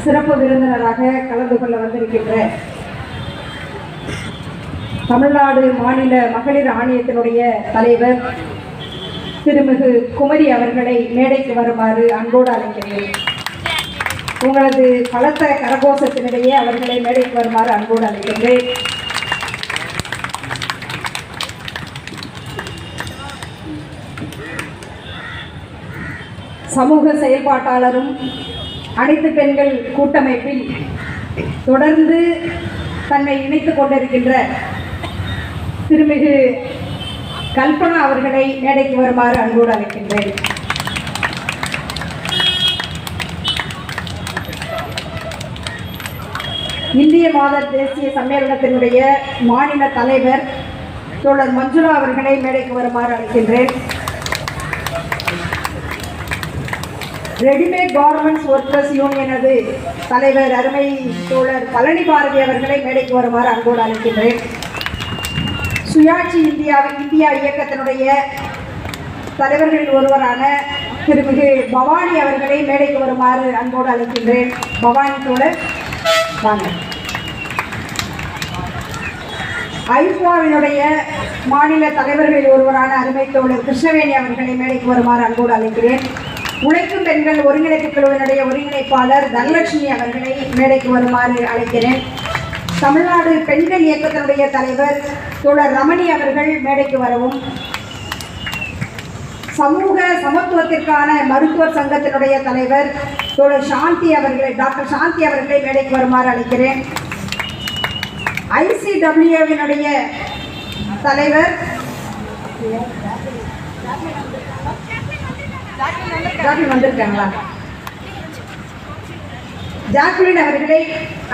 சிறப்பு விருந்தினராக கலந்து கொள்ள வந்திருக்கின்ற தமிழ்நாடு மாநில மகளிர் ஆணையத்தினுடைய தலைவர் திருமிகு குமரி அவர்களை மேடைக்கு வருமாறு அன்போடு அழைக்கிறேன். உங்களது பலத்த கரகோஷத்தினிடையே அவர்களை மேடைக்கு வருமாறு அன்போடு அழைக்கின்றேன். சமூக செயல்பாட்டாளரும் அனைத்து பெண்கள் கூட்டமைப்பில் தொடர்ந்து தன்னை இணைத்துக் கொண்டிருக்கின்ற திருமிகு கல்பனா அவர்களை மேடைக்கு வருமாறு அன்போடு அழைக்கின்றேன். இந்திய மாதர் தேசிய சம்மேளனத்தினுடைய மாநில தலைவர் தோழர் மஞ்சுளா அவர்களை மேடைக்கு வருமாறு அழைக்கின்றேன். ரெடிமேட் கார்மெண்ட்ஸ் ஒர்க்கர்ஸ் யூனியனது தலைவர் அருமை தோழர் பழனி பாரதி அவர்களை மேடைக்கு வருமாறு அன்போடு அழைக்கின்றேன். சுயாட்சி இந்தியா இயக்கத்தினுடைய தலைவர்களில் ஒருவரான திருமிகு பவானி அவர்களை மேடைக்கு வருமாறு அன்போடு அழைக்கின்றேன். பவானி தோழர் வாங்க. ஐஃபாவினுடைய மாநில தலைவர்களில் ஒருவரான அருமை தோழர் கிருஷ்ணவேணி அவர்களை மேடைக்கு வருமாறு அன்போடு அழைக்கிறேன். உழைக்கும் பெண்கள் ஒருங்கிணைப்பு குழுவினுடைய ஒருங்கிணைப்பாளர் தனலட்சுமி அவர்களை மேடைக்கு வருமாறு அழைக்கிறேன். தமிழ்நாடு பெண்கள் இயக்கத்தினுடைய தலைவர் தோழர் ரமணி அவர்கள் மேடைக்கு வரவும். சமூக சமத்துவத்திற்கான மருத்துவர் சங்கத்தினுடைய தலைவர் தோழர் சாந்தி அவர்களை டாக்டர் சாந்தி அவர்களை மேடைக்கு வருமாறு அழைக்கிறேன். ICWவினுடைய தலைவர் வந்திருக்காங்களா ஜாக்குலின் அவர்களை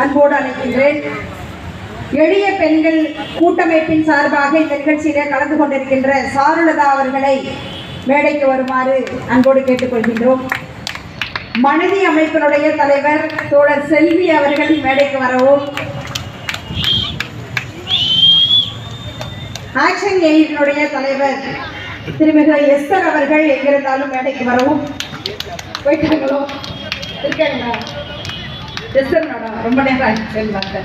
அன்போடு அழைக்கின்றேன். எளிய பெண்கள் கூட்டமைப்பின் சார்பாக இந்த நிகழ்ச்சியில கலந்து கொண்டிருக்கின்ற சாருலதா அவர்களை மேடைக்கு வருமாறு அன்போடு கேட்டுக்கொள்கின்றோம். மனதி அமைப்பினுடைய தலைவர் தோழர் செல்வி அவர்கள் மேடைக்கு வரவும். ஆக்ஷன் எய்டினுடைய தலைவர் திருமிகு எஸ்தர் அவர்கள் எங்கிருந்தாலும் மேடைக்கு வரவும். போயிட்டாங்களோ இருக்காங்களா? எஸ்தர் ரொம்ப நேரம் செல்வாங்க.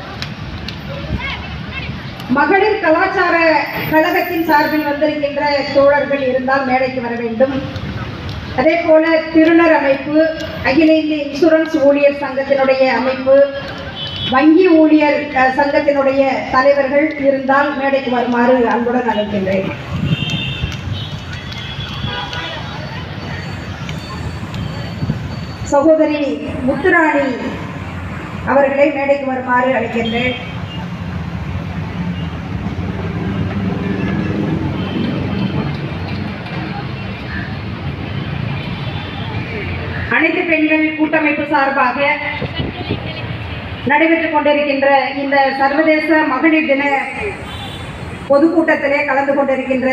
மகளிர் கலாச்சார கழகத்தின் சார்பில் வந்திருக்கின்ற தோழர்கள் இருந்தால் மேடைக்கு வர வேண்டும். அதே போல திருநர் அமைப்பு, அகில இந்திய இன்சூரன்ஸ் ஊழியர் சங்கத்தினுடைய அமைப்பு, வங்கி ஊழியர் சங்கத்தினுடைய தலைவர்கள் இருந்தால் மேடைக்கு வருமாறு அன்புடன் அழைக்கின்றேன். சகோதரி முத்துராணி அவர்களை மேடைக்கு வருமாறு அழைக்கின்றேன். அனைத்து பெண்கள் கூட்டமைப்பு சார்பாக நடைபெற்றுக் கொண்டிருக்கின்ற இந்த சர்வதேச மகளிர் தின பொதுக்கூட்டத்திலே கலந்து கொண்டிருக்கின்ற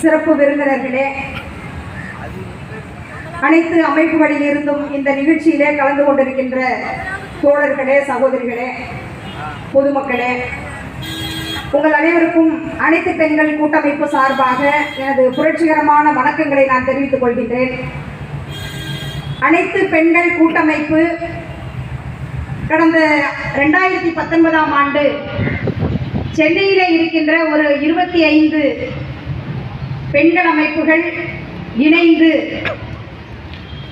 சிறப்பு விருந்தினர்களே, அனைத்து அமைப்புகளில் இருந்தும் இந்த நிகழ்ச்சியிலே கலந்து கொண்டிருக்கின்ற தோழர்களே, சகோதரிகளே, பொதுமக்களே, உங்கள் அனைவருக்கும் அனைத்து பெண்கள் கூட்டமைப்பு சார்பாக எனது புரட்சிகரமான வணக்கங்களை நான் தெரிவித்துக் கொள்கின்றேன். அனைத்து பெண்கள் கூட்டமைப்பு கடந்த 2019ஆம் ஆண்டு சென்னையிலே இருக்கின்ற ஒரு 25 பெண்கள் அமைப்புகள் இணைந்து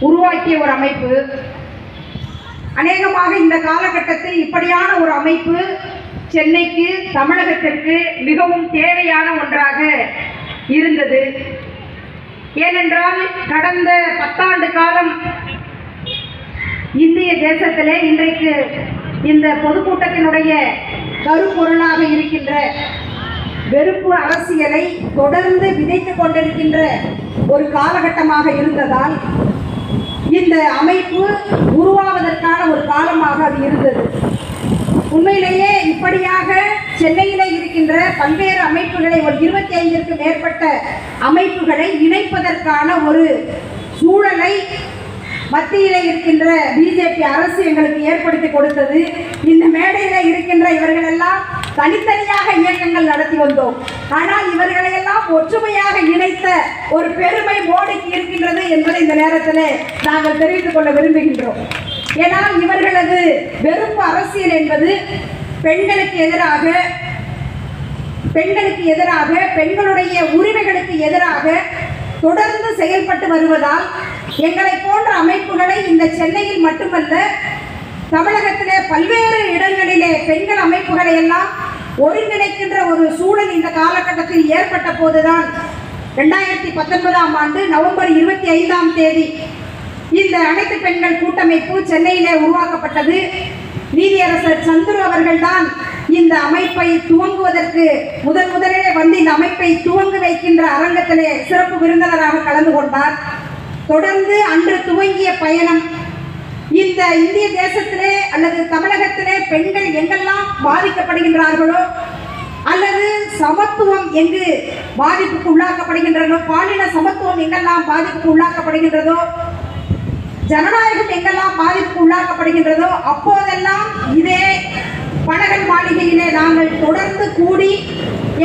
உருவாக்கிய ஒரு அமைப்பு. அநேகமாக இந்த காலகட்டத்தில் இப்படியான ஒரு அமைப்பு சென்னைக்கு, தமிழகத்திற்கு மிகவும் தேவையான ஒன்றாக இருந்தது. ஏனென்றால் கடந்த 10 ஆண்டு காலம் இந்திய தேசத்திலே இன்றைக்கு இந்த பொதுக்கூட்டத்தினுடைய கருப்பொருளாக இருக்கின்ற வெறுப்பு அரசியலை தொடர்ந்து விதைத்துக் கொண்டிருக்கின்ற ஒரு காலகட்டமாக இருந்ததால் இந்த அமைப்பு உருவாவதற்கான ஒரு காலமாக அது இருந்தது. உண்மையிலேயே இப்படியாக சென்னையிலே இருக்கின்ற பல்வேறு அமைப்புகளை, ஒரு 25க்கும் மேற்பட்ட அமைப்புகளை இணைப்பதற்கான ஒரு சூழலை மத்தியிலே இருக்கின்ற பிஜேபி அரசு எங்களுக்கு ஏற்படுத்தி கொடுத்தது. இந்த மேடையில் இருக்கின்ற இவர்கள் எல்லாம் தனித்தனியாக இயக்கங்கள் நடத்தி வந்தோம். ஆனால் இவர்களை எல்லாம் ஒற்றுமையாக இணைத்த ஒரு பெருமை மோடிக்கு இருக்கின்றது என்பதை இந்த நேரத்தில் நாங்கள் தெரிவித்துக் கொள்ள விரும்புகின்றோம். ஏனால் இவர்களது வெறுப்பு அரசியல் என்பது பெண்களுக்கு எதிராக பெண்களுடைய உரிமைகளுக்கு எதிராக தொடர்ந்து செயல்பட்டு வருவதால் எங்களை போன்ற அமைப்புகளை இந்த சென்னையில் மட்டுமல்ல தமிழகத்திலே பல்வேறு இடங்களிலே பெண்கள் அமைப்புகளை எல்லாம் ஒருங்கிணைக்கின்ற ஒரு சூழல் இந்த காலகட்டத்தில் ஏற்பட்ட போதுதான் 2019ஆம் ஆண்டு நவம்பர் 25ஆம் தேதி இந்த அனைத்து பெண்கள் கூட்டமைப்பு சென்னையிலே உருவாக்கப்பட்டது. நீதியரசர் சந்துரு அவர்கள்தான் இந்த அமைப்பை துவங்குவதற்கு முதலிலே வந்து இந்த அமைப்பை துவங்கி வைக்கின்ற அரங்கத்திலே சிறப்பு விருந்தினராக கலந்து கொண்டார். தொடர்ந்து அன்று துவங்கிய பயணம் இந்த இந்திய தேசத்திலே அல்லது தமிழகத்திலே பெண்கள் எங்கெல்லாம் பாதிக்கப்படுகின்றார்களோ அல்லது சமத்துவம் எங்கு பாதிப்புக்கு உள்ளாக்கப்படுகின்றனோ, பாலின சமத்துவம் எங்கெல்லாம் பாதிப்புக்கு உள்ளாக்கப்படுகின்றதோ, ஜனநாயகம் எங்கெல்லாம் பாதிப்புக்கு உள்ளாக்கப்படுகின்றதோ அப்போதெல்லாம் இதே பனகல் மாளிகையிலே நாங்கள் தொடர்ந்து கூடி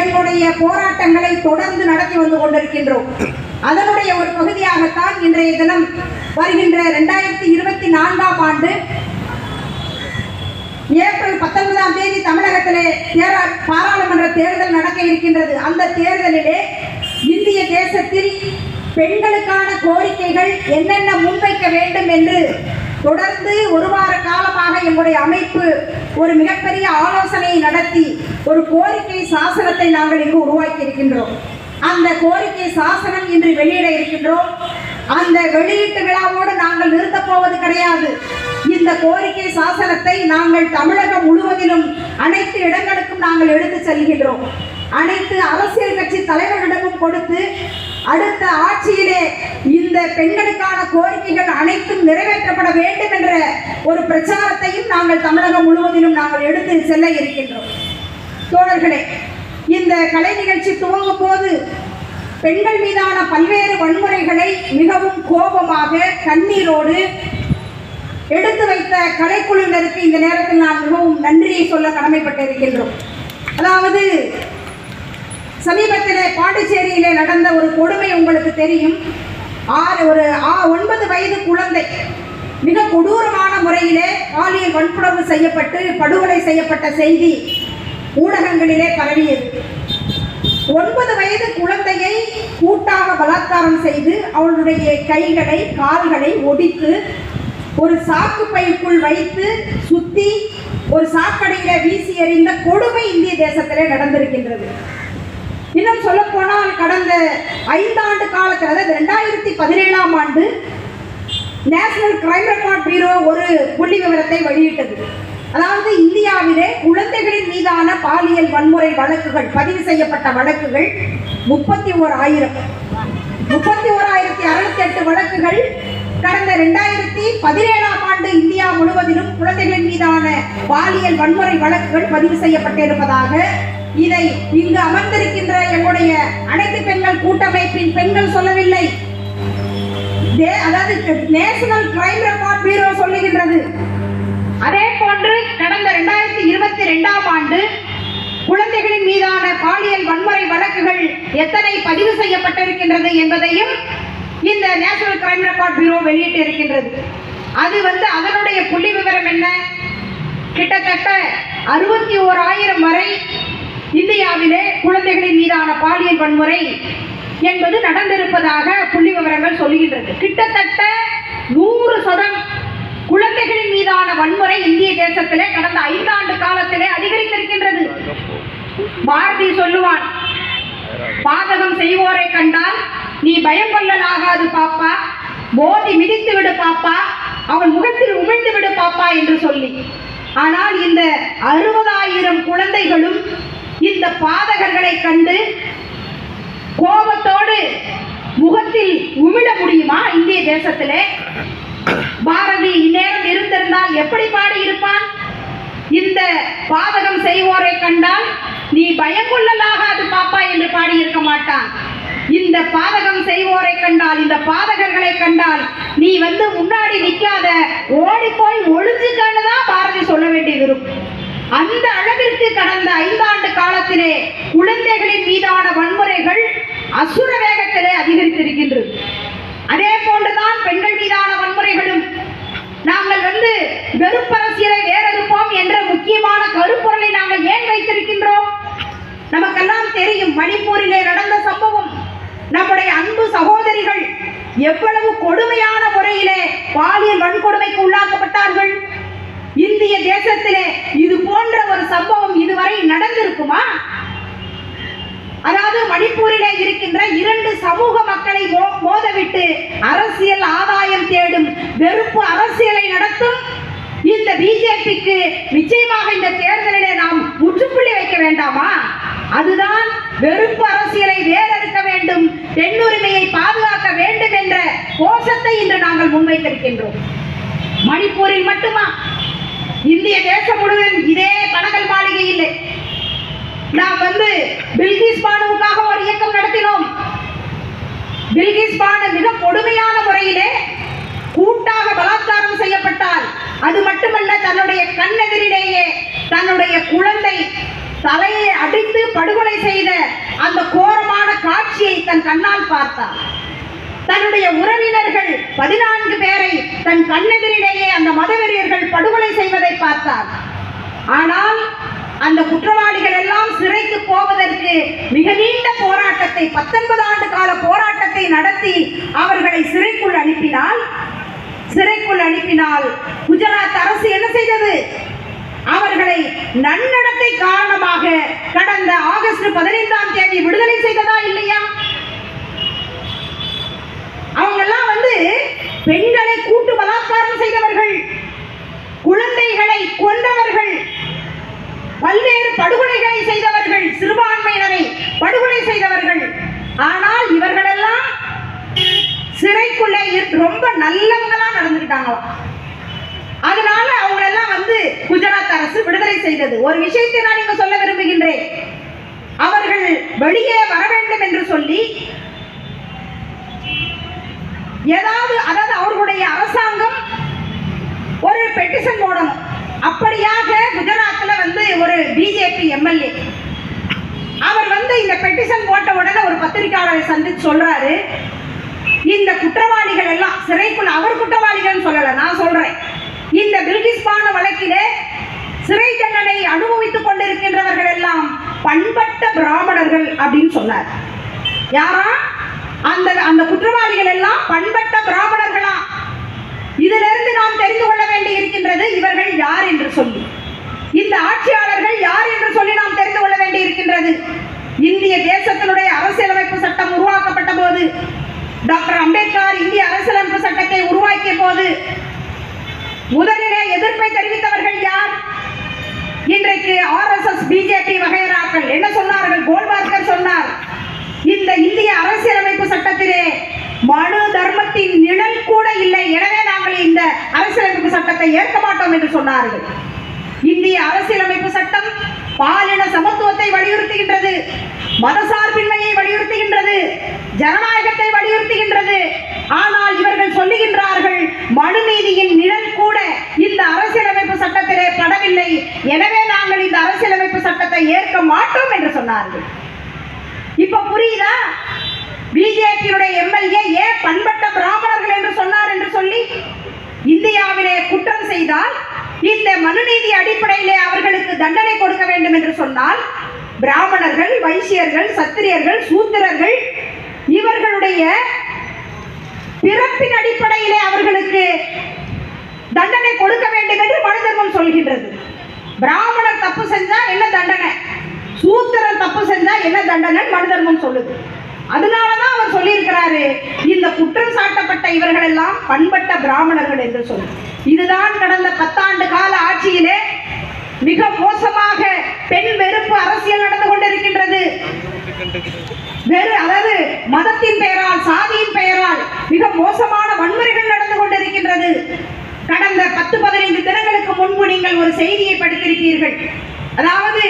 எங்களுடைய போராட்டங்களை தொடர்ந்து நடத்தி வந்து கொண்டிருக்கின்றோம். அதனுடைய ஒரு பகுதியாகத்தான் இன்றைய தினம் வருகின்ற 2024ஆம் ஆண்டு ஏப்ரல் 19ஆம் தேதி தமிழகத்திலே பாராளுமன்ற தேர்தல் நடக்க இருக்கின்றது. அந்த தேர்தலிலே இந்திய தேசத்தில் பெண்களுக்கான கோரிக்கைகள் என்னென்ன முன்வைக்க வேண்டும் என்று தொடர்ந்து ஒரு வார காலமாக எங்களுடைய அமைப்பு ஒரு மிகப்பெரிய ஆலோசனையை நடத்தி ஒரு கோரிக்கை சாசனத்தை நாங்கள் இங்கு உருவாக்கி இருக்கின்றோம். அந்த கோரிக்கை சாசனம் இன்று வெளியிட இருக்கின்றோம். அந்த வெளியீட்டு விழாவோடு நாங்கள் நிறுத்தப் போவது கிடையாது. இந்த கோரிக்கை சாசனத்தை நாங்கள் தமிழகம் முழுவதிலும் அனைத்து இடங்களுக்கும் நாங்கள் எடுத்து செல்கின்றோம். அனைத்து அரசியல் கட்சி தலைவர்களிடமும் கொடுத்து அடுத்த ஆட்சியிலே இந்த பெண்களுக்கான கோரிக்கைகள் அனைத்தும் நிறைவேற்றப்பட வேண்டும் என்ற ஒரு பிரச்சாரத்தையும் நாங்கள் தமிழகம் முழுவதிலும் நாங்கள் எடுத்து செல்ல இருக்கின்றோம். தோழர்களே, இந்த கலை நிகழ்ச்சி துவங்கும் போது பெண்கள் மீதான பல்வேறு வன்முறைகளை மிகவும் கோபமாக கண்ணீரோடு எடுத்து வைத்த கலைக்குழுவினருக்கு இந்த நேரத்தில் நான் மிகவும் நன்றியை சொல்ல கடமைப்பட்டிருக்கின்றோம். அதாவது சமீபத்திலே பாண்டிச்சேரியிலே நடந்த ஒரு கொடுமை உங்களுக்கு தெரியும். 9 வயது குழந்தை மிக கொடூரமான முறையிலே பாலியல் வன்புணர்வு செய்யப்பட்டு படுகொலை செய்யப்பட்ட செய்தி ஊடகங்களிலே பரவியது. 9 வயது குழந்தையை கூட்டாக பலாத்காரம் செய்து அவளுடைய கைகளை கால்களை ஒடித்து ஒரு சாக்கு பைக்குள் வைத்து சுத்தி ஒரு சாக்கடையில வீசி எறிந்த கொடுமை இந்திய தேசத்திலே நடந்திருக்கின்றது. இன்னும் சொல்ல போனால் கடந்த 5 ஆண்டு காலத்தில், அதாவது 2017ஆம் ஆண்டு நேஷனல் கிரைம் ரெக்கார்ட் பியூரோ ஒரு புள்ளி விவரத்தை வெளியிட்டது. அதாவது இந்தியாவிலே குழந்தைகளின் மீதான பாலியல் வன்முறை வழக்குகள் பதிவு செய்யப்பட்ட வழக்குகள் 31,608 வழக்குகள் கடந்த 2017ஆம் ஆண்டு இந்தியா முழுவதிலும் குழந்தைகளின் மீதான பாலியல் வன்முறை வழக்குகள் பதிவு செய்யப்பட்டிருப்பதாக இதை இங்கு அமர்ந்திருக்கின்ற எங்களுடைய அனைத்து பெண்கள் கூட்டமைப்பின் பெண்கள் சொல்லவில்லை, அதாவது நேஷனல் கிரைம் ரெக்கார்ட் பியூரோ சொல்லுகின்றது. அதே போன்று கடந்த 2022ஆம் ஆண்டு குழந்தைகளின் மீதான பாலியல் வன்முறை வழக்குகள் எத்தனை பதிவு செய்யப்பட்டிருக்கின்றது என்பதையும் இந்த நேஷனல் கிரைம் ரெக்கார்ட் பியூரோ வெளியிட்டு இருக்கின்றது. அது அதனுடைய புள்ளி விவரம் என்ன? கிட்டத்தட்ட 61,000 வரை இந்தியாவிலே குழந்தைகளின் மீதான பாலியல் வன்முறை என்பது நடந்திருப்பதாக புள்ளி விவரங்கள் சொல்லுகின்றது. கிட்டத்தட்ட 100% குழந்தைகளின் மீதான வன்முறை இந்திய தேசத்திலே கடந்த 5 ஆண்டு காலத்திலே அதிகரித்திருக்கின்றது. பாரதி சொல்லுவான், பாதகம் செய்வோரை கண்டால் நீ பயம் கொள்ளலாகாது பாப்பா, மோதி மிதித்து விடு பாப்பா, அவன் முகத்தில் உமிழ்ந்து விடு பாப்பா என்று சொல்லி. ஆனால் இந்த 60,000 குழந்தைகளும் இந்த பாதகர்களை கண்டு கோபத்தோடு முகத்தில் உமிழ முடியுமா இந்திய தேசத்திலே? பாரதி இந்நேரம் இருந்திருந்தால் எப்படி பாடி இருப்பான்? இந்த பாதகம் செய்வோரை கண்டால் நீ பயங்கொள்ளலாகாது பாப்பா என்று பாடி இருக்க மாட்டான். இந்த பாதகம் செய்வோரை கண்டால், இந்த பாதகர்களை கண்டால் நீ முன்னாடி நிக்காத, ஓடி போய் ஒளிஞ்சுக்கன்னுதான் பாரதி சொல்ல வேண்டியது இருக்கும். அந்த அளவிற்கு கடந்த 5 ஆண்டு காலத்திலே குழந்தைகளின் மீதான வன்முறைகள் அசுர வேகத்திலே அதிகரித்திருக்கின்றது. அதே போன்றுதான் பெண்கள் மீதான வன்முறைகளும். நாங்கள் தெரியும். மணிப்பூரிலே நடந்த சம்பவம், நம்முடைய அன்பு சகோதரிகள் எவ்வளவு கொடுமையான முறையிலே பாலியல் வன்கொடுமைக்கு உள்ளாக்கப்பட்டார்கள். இந்திய தேசத்திலே இது போன்ற ஒரு சம்பவம் இதுவரை நடந்திருக்குமா? அதாவது மணிப்பூரிலே இருக்கின்ற 2 சமூக மக்களை மோதவிட்டு அரசியல் ஆதாயம் தேடும் வெறுப்பு அரசியலை நடத்தும் இந்த பிஜேபிக்கு நிச்சயமாக இந்த தேர்தலிலே நாம் முற்றுப்புள்ளி வைக்க வேண்டாமா? அதுதான் வெறுப்பு அரசியலை வேறறுக்க வேண்டும், பெண்ணுரிமையை பாதுகாக்க வேண்டும் என்ற கோஷத்தை இன்று நாங்கள் முன்வைத்திருக்கின்றோம். மணிப்பூரில் மட்டுமா, இந்திய தேசம் முழுவதும் இதே பனகல் மாளிகை இல்லை. நாம் பில்கிஸ் பானுவுக்காக ஒரு இயக்கம் நடத்தினோம். பில்கிஸ் பானு மிக கொடுமையான முறையிலே கூட்டாக பலாத்காரம் செய்யப்பட்டார். அது மட்டுமல்ல, தன்னுடைய கண்ணெதிரிலேயே தன்னுடைய குழந்தை தலையை அடித்து படுகொலை செய்த அந்த கோரமான காட்சியை தன் கண்ணால் பார்த்தார். தன்னுடைய உறவினர்கள் 14 பேரை தன் கண்ணெதிரிலேயே அந்த மதவெறியர்கள் படுகொலை செய்வதை பார்த்தார். ஆனால் அந்த குற்றவாளிகள் எல்லாம் சிறைக்கு போவதற்கு மிக நீண்ட போராட்டத்தை, 19 ஆண்டு கால போராட்டத்தை நடத்தி அவர்களை சிறைக்குள் அனுப்பினால் குஜராத் அரசு என்ன செய்தது? அவர்களை நன்னடத்தை காரணமாக கடந்த ஆகஸ்ட் 15ஆம் தேதி விடுதலை செய்ததா இல்லையா? அவங்க எல்லாம் பெண்களை கூட்டு பலாத்காரம் செய்தவர்கள், குழந்தைகளை கொன்றவர்கள், பல்வேறு படுகொலைகளை செய்தவர்கள், சிறுபான்மையினரை படுகொலை செய்தவர்கள். ஆனால் இவர்களெல்லாம் சிறைக்குள்ளே ரொம்ப நல்லவங்களா நடந்துக்கிட்டாங்க. அதனால அவங்களெல்லாம் குஜராத் அரசு விடுதலை செய்தது. ஒரு விஷயத்தை நான் இங்க சொல்ல விரும்புகின்றேன். அவர்கள் வெளியே வர வேண்டும் என்று சொல்லி அதாவது அவர்களுடைய அரசாங்கம் ஒரு பெட்டிஷன் போடணும். அப்படியாக குஜராத்தில் ஒரு பிஜேபி எம்எல்ஏ அவர் இந்த பெட்டிஷன் போட்ட உடனே ஒரு பத்திரிகையாளரை சந்தித்து சொல்றாரு, இந்த குற்றவாளிகள் எல்லாம் சிறைக்குள், அவர் குற்றவாளிகள் சொல்லல, நான் சொல்றேன், இந்த பில்கிஸ் பானு வழக்கிலே சிறை தண்டனை அனுபவித்துக் கொண்டிருக்கின்றவர்கள் எல்லாம் பண்பட்ட பிராமணர்கள் அப்படின்னு சொன்னார். யாரா? அந்த குற்றவாளிகள் எல்லாம் பண்பட்ட பிராமணர்களா? இதிலிருந்து நாம் தெரிந்து கொள்ள வேண்டி இருக்கின்றது இவர்கள் யார் என்று சொல்லி, இந்த ஆட்சியாளர்கள் யார் என்று சொல்லி நாம் தெரிந்து கொள்ள வேண்டி இருக்கின்றது. இந்திய தேசத்தினுடைய அரசியலமைப்பு சட்டம் உருவாக்கப்பட்ட போது, டாக்டர் அம்பேத்கர் இந்திய அரசியலமைப்பு சட்டத்தை உருவாக்கிய போது முதலிலே எதிர்ப்பை தெரிவித்தவர்கள் யார்? இன்றைக்கு RSS பிஜேபி வகையறாக்கள் என்ன சொன்னார்கள்? கோல்வார்கர் சொன்னார், இந்த இந்திய அரசியலமைப்பு சட்டத்திலே மனு தர்மத்தின் நிழல் கூட இல்லை, எனவே நாங்கள் இந்த அரசியலமைப்பு சட்டத்தை ஏற்க மாட்டோம் என்று சொன்னார்கள். இந்திய அரசியலமைப்பு சட்டம் பாலின சமத்துவத்தை வலியுறுத்துகின்றது, மதசார்பின்மையை வலியுறுத்துகின்றது, ஜனநாயகத்தை வலியுறுத்துகின்றது. ஆனால் இவர்கள் சொல்லுகின்றார்கள், மனுநீதியின் நிழல் கூட இந்த அரசியலமைப்பு சட்டத்திலே படவில்லை, எனவே நாங்கள் இந்த அரசியலமைப்பு சட்டத்தை ஏற்க மாட்டோம் என்று சொன்னார்கள். இப்ப புரியுதா பிஜேபியுடைய எம்எல்ஏ ஏன் பண்பட்ட பிராமணர்கள் என்று சொன்னார் என்று சொல்லி? இந்தியாவிலே குற்றம் செய்தால் இந்த மனுநீதி அடிப்படையிலே அவர்களுக்கு தண்டனை கொடுக்க வேண்டும் என்று சொன்னால், பிராமணர்கள், வைசியர்கள், சத்திரியர்கள், சூத்திரர்கள் இவர்களுடைய பிறப்பின் அடிப்படையிலே அவர்களுக்கு தண்டனை கொடுக்க வேண்டும் என்று மனு தர்மம் சொல்கின்றது. பிராமணர் தப்பு செஞ்சா என்ன தண்டனை, சூத்திரன் தப்பு செஞ்சா என்ன தண்டனை மனு தர்மம் சொல்லுது. அதனாலதான் அவர் சொல்லியிருக்கிறாரு, இந்த குற்றம் சாட்டப்பட்ட இவர்கள் எல்லாம் பண்பட்ட பிராமணர்கள் என்று சொல்லி. இதுதான் கடந்த 10 ஆண்டு கால ஆட்சியிலே மிக மோசமாக பெண் வெறுப்பு அரசியல் நடந்து கொண்டிருக்கின்றது. அதாவது மதத்தின் பெயரால், சாதியின் பெயரால் மிக மோசமான வன்முறைகள் நடந்து கொண்டிருக்கின்றது. கடந்த 10-15 தினங்களுக்கு முன்பு நீங்கள் ஒரு செய்தியை படித்திருப்பீர்கள். அதாவது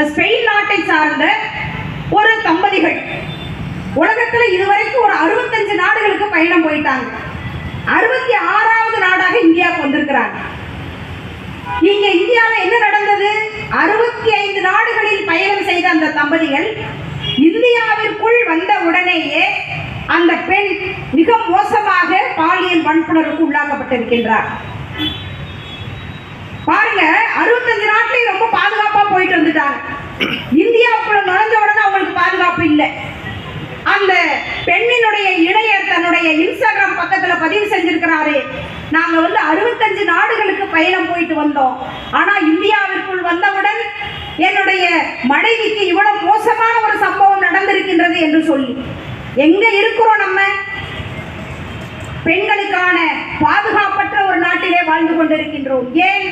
ஸ்பெயின் நாட்டை சார்ந்த ஒரு தம்பதிகள் உலகத்தில் இதுவரைக்கும் ஒரு 65 நாடுகளுக்கு பயணம் போயிட்டாங்க. 66வது நாடாக இந்தியாவுக்கு வந்திருக்கிறாங்க. இங்க இந்தியாவில் என்ன நடந்தது? 65 நாடுகளில் பயணம் செய்த அந்த தம்பதிகள் இந்தியாவிற்குள் வந்த உடனேயே அந்த பெண் மிக மோசமாக பாலியல் வன்புணர்வுக்கு உள்ளாக்கப்பட்டிருக்கின்றார். பாருங்க, 65 நாட்டிலையும் ரொம்ப பாதுகாப்பா போயிட்டு வந்துட்டாங்க. இந்தியாவுக்குள்ள நுழைஞ்ச உடனே அவங்களுக்கு பாதுகாப்பு இல்லை. அந்த பெண்ணினுடைய இளையர் தன்னுடைய இன்ஸ்டாகிராம் பக்கத்துல பதிவு செஞ்சிருக்கிறாரு, நாங்க 65 நாடுகளுக்கு பயணம் போயிட்டு வந்தோம். ஆனா இந்தியாவிற்குள் வந்தவுடன் என்னுடைய மனைவிக்கு இவ்வளவு மோசமான ஒரு சம்பவம் நடந்திருக்கின்றது என்று சொல்லி. எங்க இருக்கிறோம் நம்ம? பெண்களுக்கான பாதுகாப்பற்ற ஒரு நாட்டிலே வாழ்ந்து கொண்டிருக்கின்றோம். ஏன்?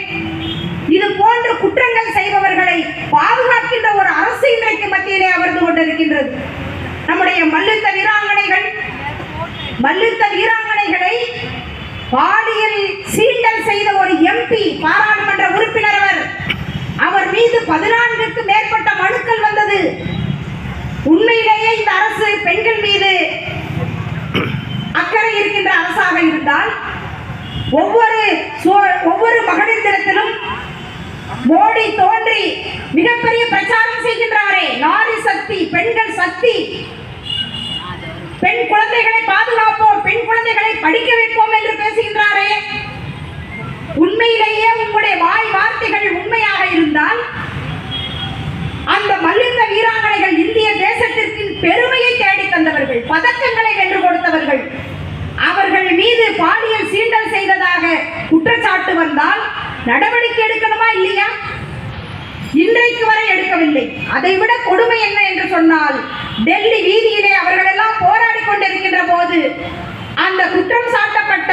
இது போன்ற குற்றங்கள் செய்பவர்களை பாதுகாக்கின்ற ஒரு அரசு இன்றைக்கு மத்தியிலே அமர்ந்து கொண்டிருக்கின்றது. நம்முடைய மல்யுத்த வீராங்கனைகளை பாலியல் சீண்டல் செய்த ஒரு எம்பி, பாராளுமன்ற உறுப்பினர், அவர் மீது 14க்கு மேற்பட்ட மனுக்கள் வந்தது. உண்மையிலேயே இந்த அரசு பெண்கள் மீது அக்கறை இருக்கின்ற அரசாக இருந்தால் ஒவ்வொரு மகளிர் தினத்திலும் மோடி தோன்றி மிகப்பெரிய பிரச்சாரம் செய்கின்றாரே, நாரி சக்தி, பெண்கள் சக்தி, பெண் குழந்தைகளை பாதுகாப்போம், பெண் குழந்தைகளை படிக்க வைப்போம் என்று பேசுகின்றாரே. உண்மையிலேயே உங்களுடைய வாய் வார்த்தைகள் உண்மையாக இருந்தால் அந்த மல்யுத்த வீராங்கனைகள் இந்திய தேசத்திற்கு பெருமையை தேடி தந்தவர்கள், பதக்கங்களை வென்று கொடுத்தவர்கள், அவர்கள் மீது பாலியல் சீண்டல் செய்ததாக குற்றச்சாட்டு வந்தால் நடவடிக்கை எடுக்கணுமா இல்லையா? இன்றைக்கு வரை எடுக்கவில்லை. அதைவிட கொடுமை என்ன என்று சொன்னால், டெல்லி வீதியிலே அவர்கள் எல்லாம் போராடி கொண்டிருக்கின்ற போது அந்த குற்றம் சாட்டப்பட்ட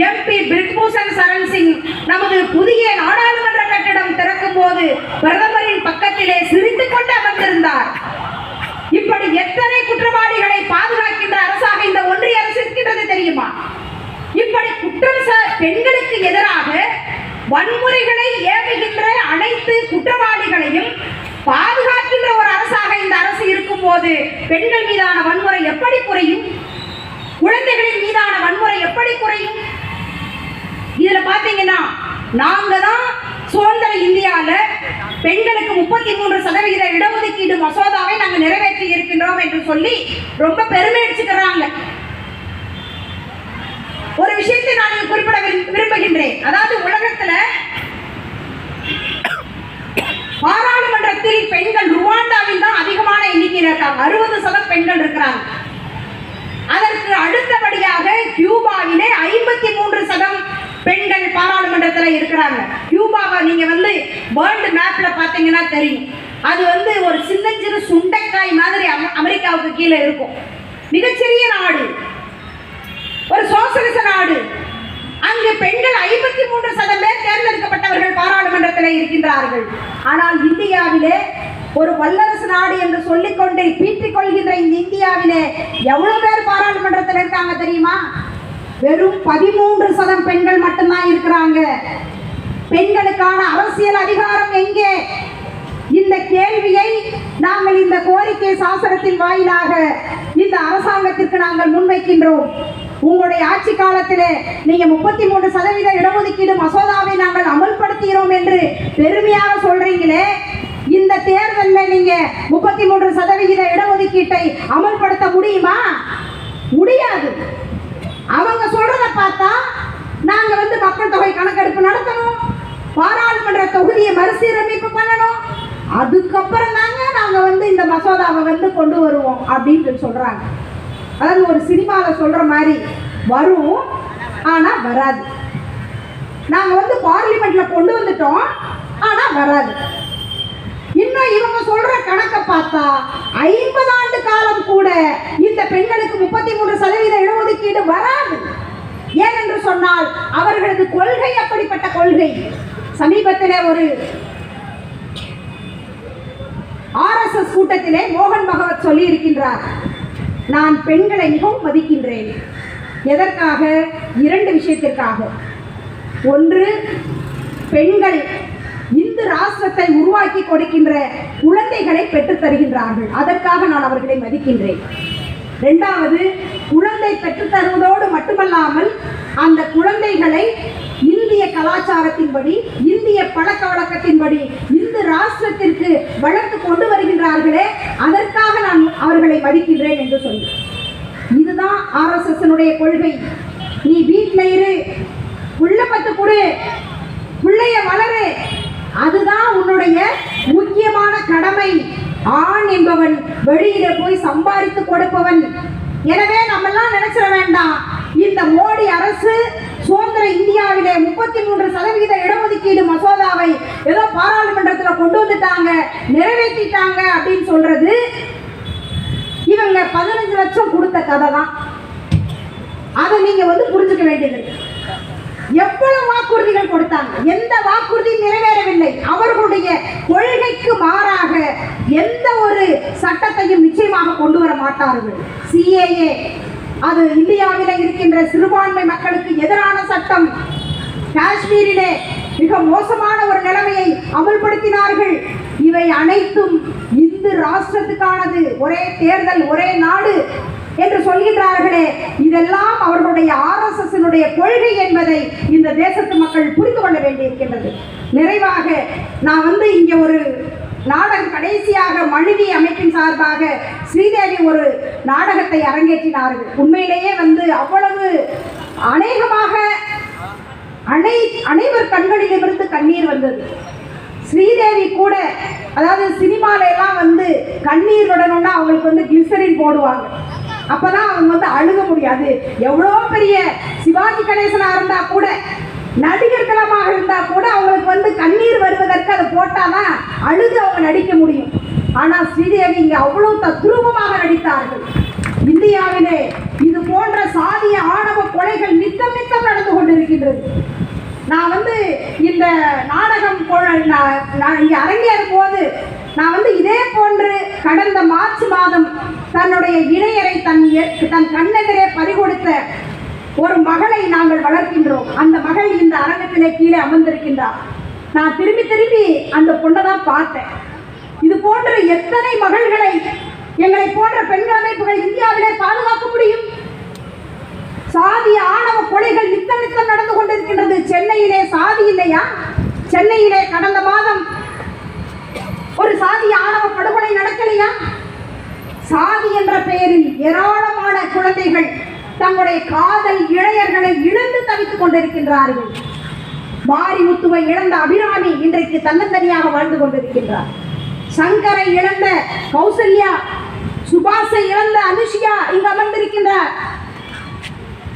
எம்பி பிரிஜ்பூஷன் சரண் சிங் நமது புதிய நாடாளுமன்ற கட்டிடம் திறக்கும் போது பிரதமரின் பக்கத்திலே சிரித்துக் கொண்டு அமர்ந்திருந்தார். இப்படி எத்தனை குற்றவாளிகளை பாதுகாக்கின்ற அரசாக இந்த ஒன்றிய அரசு இருக்கின்றது தெரியுமா? இப்படி குற்றம் பெண்களுக்கு எதிராக வன்முறைகளை ஏவுகின்ற அனைத்து குற்றவாளிகளையும் பாதுகாக்கின்ற ஒரு அரசாக இந்த அரசு இருக்கும் போது பெண்கள் மீதான வன்முறை எப்படி குறையும்? குழந்தைகளின் மீதான வன்முறை எப்படி குறையும்? இதுல பாத்தீங்கன்னா, நாங்க தான் சுதந்திர இந்தியால பெண்களுக்கு 33% இடஒதுக்கீடு மசோதாவை நாங்க நிறைவேற்றி இருக்கின்றோம் என்று சொல்லி ரொம்ப பெருமை அடிச்சுக்கிறாங்க. ஒரு விஷயத்தை நான் குறிப்பிட விரும்புகின்றேன். அதாவது உலகத்துல பாராளுமன்றத்தில் பெண்கள் ருவாண்டாவில் தான் அதிகமான எண்ணிக்கையில் இருக்காங்க. 60% பெண்கள் இருக்கிறாங்க. அதற்கு அடுத்தபடியாக கியூபாவிலே 53% பெண்கள் பாராளுமன்றத்தில் இருக்கிறாங்க. கியூபாவை நீங்க வேர்ல்டு மேப்ல பாத்தீங்கன்னா தெரியும். அது ஒரு சின்னஞ்சிறு சுண்டைக்காய் மாதிரி அமெரிக்காவுக்கு கீழே இருக்கும். மிகச்சிறிய நாடு, ஒரு சோசலிச நாடு. அங்கு பெண்கள் 53% பேர் தேர்ந்தெடுக்கப்பட்டவர்கள் பாராளுமன்றத்தில் இருக்கின்றார்கள். ஆனால் இந்தியாவிலே, ஒரு வல்லரசு நாடு என்று சொல்லிக்கொண்டு பீற்றிக் கொள்கின்ற இந்த இந்தியாவிலே எவ்வளவு பேர் பாராளுமன்றத்தில் இருக்காங்க தெரியுமா? வெறும் 13% பெண்கள் மட்டும்தான் இருக்கிறாங்க. பெண்களுக்கான அரசியல் அதிகாரம் எங்கே? இந்த கேள்வியை நாங்கள் இந்த கோரிக்கை சாசனத்தின் வாயிலாக இந்த அரசாங்கத்திற்கு நாங்கள் முன்வைக்கின்றோம். உங்களுடைய ஆட்சி காலத்திலே நீங்க 33% இடஒதுக்கீடு மசோதாவை நாங்கள் அமல்படுத்துகிறோம் என்று பெருமையாக சொல்றீங்களே, இந்த தேர்தலில் நீங்க 33% இடஒதுக்கீட்டை அமல்படுத்த முடியுமா? முடியாது. அவங்க சொல்றத பார்த்தா நாங்க மக்கள் தொகை கணக்கெடுப்பு நடத்தணும், பாராளுமன்ற தொகுதியை மறுசீரமைப்பு பண்ணணும், அதுக்கப்புறம் தாங்க நாங்க இந்த மசோதாவை கொண்டு வருவோம் அப்படின்னு சொல்றாங்க. அதாவது ஒரு சினிமாவில் சொல்ற மாதிரி வரும், ஆனா வராது. நாங்க பார்லிமெண்ட்ல கொண்டு வந்துட்டோம், ஆனா வராது. இன்னும் இவங்க சொல்ற கணக்கை பார்த்தா 50 ஆண்டு காலம் கூட இந்த பெண்களுக்கு 33% இடஒதுக்கீடு வராது. ஏனென்று சொன்னால் அவர்களது கொள்கை அப்படிப்பட்ட கொள்கை. சமீபத்திலே ஒரு RSS கூட்டத்திலே மோகன் பகவத் சொல்லி இருக்கின்றார், நான் பெண்களை மிகவும் மதிக்கின்றேன். எதற்காக? 2 விஷயத்திற்காக. ஒன்று, பெண்கள் இந்து ராஷ்டிரத்தை உருவாக்கி கொடுக்கின்ற குழந்தைகளை பெற்றுத் தருகின்றார்கள், அதற்காக நான் அவர்களை மதிக்கின்றேன். 2வது, குழந்தை பெற்றுத் தருவதோடு மட்டுமல்லாமல் அந்த குழந்தைகளை இந்திய கலாச்சாரத்தின்படி, இந்திய பழக்க வழக்கத்தின்படி இந்து ராஷ்டிரத்திற்கு வளர்த்து கொண்டு வருகின்றார்களே, அதற்காக நான் அவர்களை மதிக்கின்றேன் என்று சொல்லி. இதுதான் RSS கொள்கை. நீ வீட்டில் இரு, புள்ள பத்து கொடு, பிள்ளைய வளரு, அதுதான் உன்னுடைய முக்கியமான கடமை. ஆண் என்பவன் வெளியில போய் சம்பாதித்து கொடுப்பவன். எனவே நம்ம எல்லாம் நினைச்சிட வேண்டாம், இந்த மோடி அரசு சுதந்திர இந்தியாவிலே 33% இடஒதுக்கீடு மசோதாவை ஏதோ பாராளுமன்றத்தில் கொண்டு வந்துட்டாங்க, நிறைவேற்றிட்டாங்க அப்படின்னு சொல்றது இவங்க 15 லட்சம் கொடுத்த கதை தான். அதை நீங்க புரிஞ்சுக்க வேண்டியது. எவ்வளவு வாக்குறுதிகள் கொடுத்தாங்க, எந்த வாக்குறுதியும் நிறைவேறவில்லை. அவர்களுடைய கொள்கைக்கு மாறாக எந்த ஒரு சட்டத்தையும் நிச்சயமாக கொண்டு வர மாட்டார்கள். CAA அது இந்தியாவிலே இருக்கின்ற சிறுபான்மை மக்களுக்கு எதிரான சட்டம். காஷ்மீரிலே மிக மோசமான ஒரு நிலைமையை அமல்படுத்தினார்கள். இவை அனைத்தும் இந்து ராஷ்டிரத்துக்கானது, ஒரே தேர்தல் ஒரே நாடு என்று சொல்கின்றார்களே, இதெல்லாம் அவர்களுடைய RSS கொள்கை என்பதை இந்த தேசத்து மக்கள் புரிந்து கொள்ள வேண்டியிருக்கின்றது. நிறைவாக நான் இங்கே ஒரு நாடகம், கடைசியாக மழுவி அமைப்பின் சார்பாக ஸ்ரீதேவி ஒரு நாடகத்தை அரங்கேற்றினார்கள். உண்மையிலேயே அவ்வளவு அநேகமாக அனைவர் கண்களிலிருந்து கண்ணீர் வந்தது. ஸ்ரீதேவி கூட, அதாவது சினிமால எல்லாம் கண்ணீர் விடணும்னா அவங்களுக்கு கிளிசரின் போடுவாங்க, அப்பதான் அவங்க அழுக முடியாது. எவ்வளோ பெரிய சிவாஜி கணேசனா இருந்தா கூட, நடிகர்களமாக இருந்தா கூட அவங்களுக்கு கண்ணீர் வருவதற்கு அதை போட்டாதான் அழுது அவங்க நடிக்க முடியும். ஆனா ஸ்ரீதேவி இங்க அவ்வளவு தத்ரூபமாக நடித்தார்கள். இந்தியாவிலே இது போன்ற சாதிய ஆணவ கொலைகள் நித்தம் நித்தம் நடந்து கொண்டிருக்கின்றது. நான் இந்த நாடகம் நான் இங்க அரங்கேறும் போது நான் இதே போன்று கடந்த மார்ச் மாதம் தன்னுடைய இணையரை தன் கண்ணெதிரே பறிகொடுத்த ஒரு மகளை நாங்கள் வளர்க்கின்றோம். அந்த மகள் இந்த அரங்கத்திலே கீழே அமர்ந்திருக்கின்றார். நான் திரும்பி திரும்பி அந்த பொண்ணை தான் பார்த்தேன். இது போன்ற எத்தனை மகள்களை எங்களை போன்ற பெண்கள் அமைப்புகள் இந்தியாவிலே பாதுகாக்க முடியும்? சாதிய ஆணவ கொலைகள் நித்தம் நித்தம் நடந்து கொண்டிருக்கின்றது. சென்னையிலே சாதி இல்லையா? சென்னையிலே கடந்த மாதம் ஒரு சாதிய ஆணவ படுகொலை நடக்கலையா? சாதி என்ற பெயரில் ஏராளமான குழந்தைகள் தங்களுடைய காதல் இளையர்களை இழந்து தவித்துக் கொண்டிருக்கின்றார்கள். மாரிமுத்துவை இழந்த அபிராமி இன்றைக்கு தன்னந்தனியாக வாழ்ந்து கொண்டிருக்கின்றார். சங்கரை இழந்த கௌசல்யா, சுபாஷை இழந்த அனுஷியா இங்கு அமர்ந்திருக்கின்றார்.